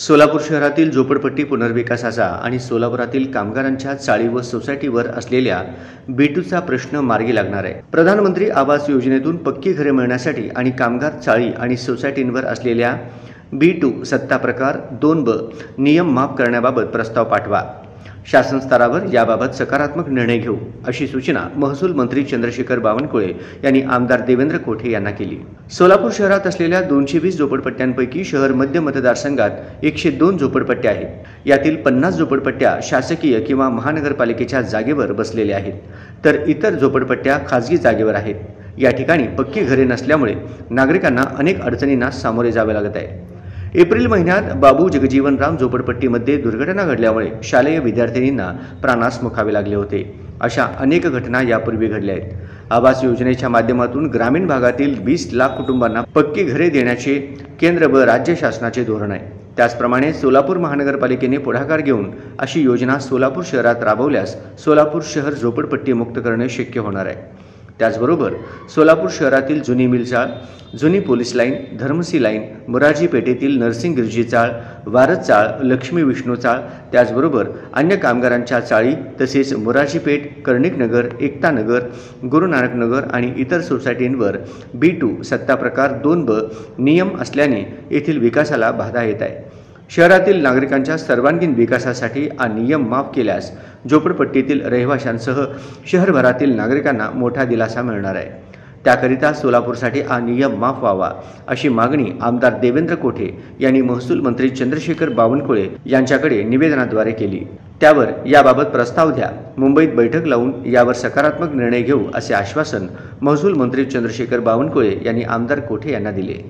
सोलापूर शहरातील झोपडपट्टी पुनर्विकासाचा आणि सोलापुरातील कामगारांच्या चाळी व सोसायटीवर असलेल्या B2चा प्रश्न मार्गी लागणार आहे। प्रधानमंत्री आवास योजनेतून पक्की घरे मिळण्यासाठी आणि कामगार चाळी आणि सोसायटींवर असलेल्या B2 सत्ता प्रकार 2B नियम माफ करण्याबाबत प्रस्ताव पाठवा। शासन स्तरावर याबाबत सकारात्मक निर्णय घेऊ अशी सूचना महसूल मंत्री चंद्रशेखर बावनकुळे यांनी आमदार देवेंद्र कोठे यांना केली। सोलापूर शहरात असलेल्या 220 झोपडपट्ट्यांपैकी शहर मध्य मतदारसंघात 102 झोपडपट्ट्या आहेत। यातील 50 झोपडपट्ट्या शासकीय किंवा महानगरपालिकेच्या जागेवर बसलेल्या आहेत, तर इतर झोपडपट्ट्या खाजगी जागेवर आहेत। या ठिकाणी पक्की घरे नसल्यामुळे नागरिकांना अनेक अडचणींना सामोरे जावे लागत आहे। एप्रिल महिन्यात बाबू जगजीवनराम झोपडपट्टीमध्ये दुर्घटना घडल्यामुळे शालेय विद्यार्थिनींना प्राणास मुखावे लागले होते। अशा अनेक घटना यापूर्वी घडल्या आहेत। आवास योजनेच्या माध्यमातून ग्रामीण भागातील 20 लाख कुटुंबांना पक्की घरे देण्याचे केंद्र व राज्य शासनाचे धोरण आहे। त्याचप्रमाणे सोलापूर महानगरपालिकेने पुढाकार घेऊन अशी योजना सोलापूर शहरात राबवल्यास सोलापूर शहर झोपडपट्टी मुक्त करणे शक्य होणार आहे। त्याचबरोबर सोलापूर शहरातील जुनी मिल चाळ, जुनी police line, Dharamsi line, Morarji पेठेतील नरसिंग गिरजी चाळ, वारद चाळ, लक्ष्मी विष्णू चाळ, त्याचबरोबर अन्य कामगारांच्या चाळी तसेच मोरारजी पेठ, कर्णिक नगर, एकता नगर, गुरुनानक नगर आणि इतर सोसायटींवर B2 सत्ता प्रकार 2B नियम असल्याने येथील विकासाला बाधा येत आहे। शहरातील नागरिकांच्या सर्वांगीण विकासासाठी हा नियम माफ केल्यास झोपडपट्टीतील रहिवाशांसह शहरभरातील नागरिकांना मोठा दिलासा मिळणार आहे। त्याकरिता सोलापूरसाठी हा नियम माफ व्हावा अशी मागणी आमदार देवेंद्र कोठे यांनी महसूल मंत्री चंद्रशेखर बावनकुळे यांच्याकडे निवेदनाद्वारे केली। त्यावर याबाबत प्रस्ताव द्या, मुंबईत बैठक लावून यावर सकारात्मक निर्णय घेऊ असे आश्वासन महसूल मंत्री चंद्रशेखर बावनकुळे यांनी आमदार कोठे यांना दिले।